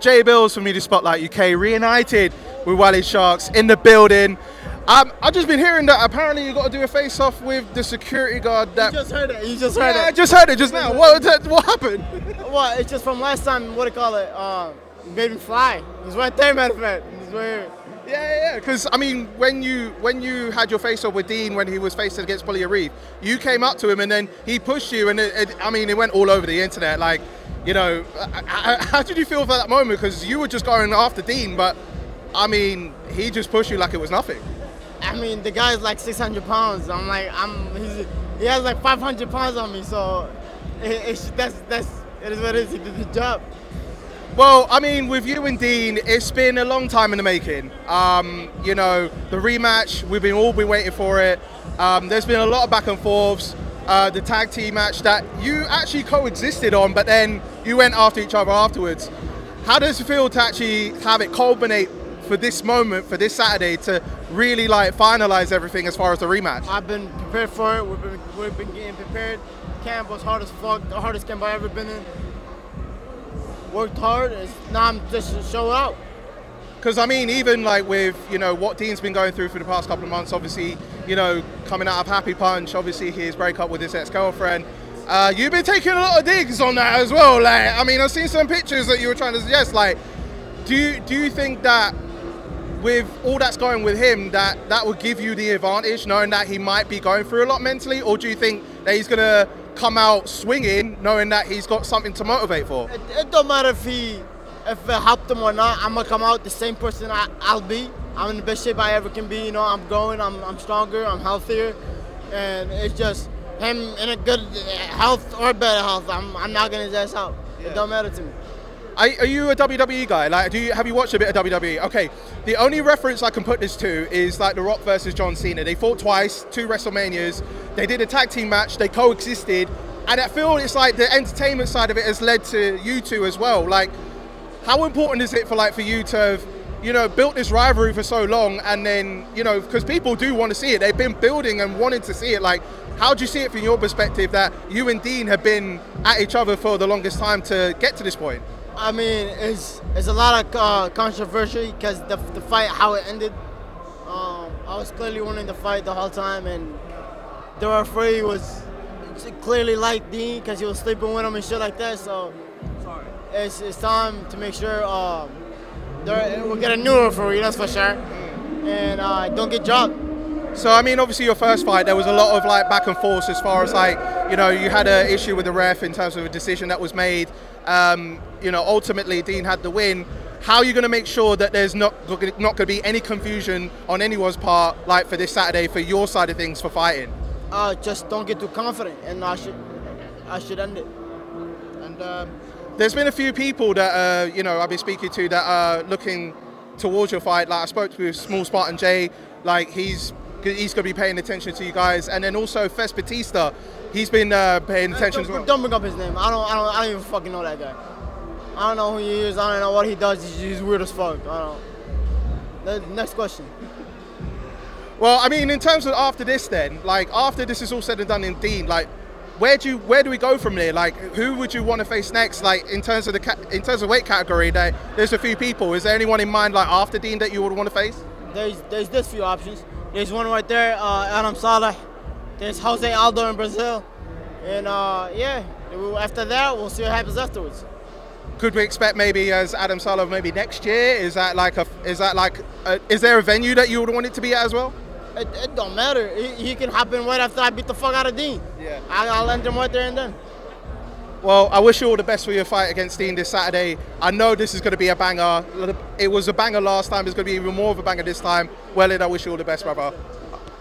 Jay Bills for Media Spotlight UK, reunited with Walid Sharks in the building. I've just been hearing that apparently you got to do a face-off with the security guard. That You just heard it. You just heard it. I just heard it just now. What happened? Well, it's just from last time. What do you call it? Made him fly. He's right there, matter of fact. He's right here. Yeah. Because I mean, when you had your face-off with Deen when he was facing against Bully Arif, you came up to him and then he pushed you, and it went all over the internet. Like, you know, how did you feel for that moment? Because you were just going after Deen, but I mean, he just pushed you like it was nothing. I mean, the guy's like 600 pounds. I'm like, he has like 500 pounds on me, so it is what it is. He did the job. Well, I mean, with you and Deen, it's been a long time in the making. You know, the rematch, we've all been waiting for it. There's been a lot of back and forths. The tag team match that you actually coexisted on, but then you went after each other afterwards. How does it feel to actually have it culminate for this moment, for this Saturday, to really like finalize everything as far as the rematch? I've been prepared for it. We've been getting prepared. Camp was hard as fuck, the hardest camp I've ever been in. Worked hard. Now I'm just show out. Because I mean, even like with, you know, what Deen's been going through for the past couple of months, obviously, you know, coming out of Happy Punch, obviously his breakup with his ex-girlfriend. You've been taking a lot of digs on that as well. Like, I mean, I've seen some pictures that you were trying to suggest. Like, do you think that with all that's going with him, that would give you the advantage, knowing that he might be going through a lot mentally, or do you think that he's gonna come out swinging, knowing that he's got something to motivate for? It don't matter if it helped him or not. I'm gonna come out the same person I'll be. I'm in the best shape I ever can be. You know, I'm growing. I'm stronger. I'm healthier, and it's just him in a good health or better health. I'm knocking his ass out. Yeah. It don't matter to me. Are you a WWE guy? Like, have you watched a bit of WWE? Okay, the only reference I can put this to is like The Rock versus John Cena. They fought twice, 2 WrestleManias. They did a tag team match. They coexisted, and I feel it's like the entertainment side of it has led to you two as well. Like, how important is it for you to have, you know, built this rivalry for so long, and then, you know, because people do want to see it. They've been building and wanting to see it. Like, how do you see it from your perspective that you and Deen have been at each other for the longest time to get to this point? I mean, it's a lot of controversy because the fight, how it ended. I was clearly winning the fight the whole time, and the referee was clearly like Deen because he was sleeping with him and shit like that. So it's time to make sure we'll get a new referee, that's for sure, and don't get dropped. So, I mean, obviously your first fight, there was a lot of like back and forth as far as like, you know, you had an issue with the ref in terms of a decision that was made. You know, ultimately Deen had the win. How are you going to make sure that there's not going to be any confusion on anyone's part, like for this Saturday, for your side of things for fighting? Just don't get too confident, and I should end it. And there's been a few people that you know, I've been speaking to that are looking towards your fight. Like, I spoke to Small Spartan Jay, like he's going to be paying attention to you guys, and then also Fes Batista, he's been paying attention as well. Don't bring up his name. I don't even fucking know that guy. I don't know who he is. I don't know what he does. He's weird as fuck. I don't. Next question. Well, I mean, in terms of after this, then, like after this is all said and done in Deen, like where do we go from there? Like, who would you want to face next? Like in terms of weight category, there's a few people. Is there anyone in mind like after Deen that you would want to face? There's this few options. There's one right there, Adam Saleh. There's Jose Aldo in Brazil, and yeah. After that, we'll see what happens afterwards. Could we expect maybe as Adam Saleh maybe next year? Is there a venue that you would want it to be at as well? It don't matter. He can hop in right after I beat the fuck out of Deen. Yeah. I'll end him right there and then. Well, I wish you all the best for your fight against Deen this Saturday. I know this is going to be a banger. It was a banger last time. It's going to be even more of a banger this time. Walid, I wish you all the best, brother.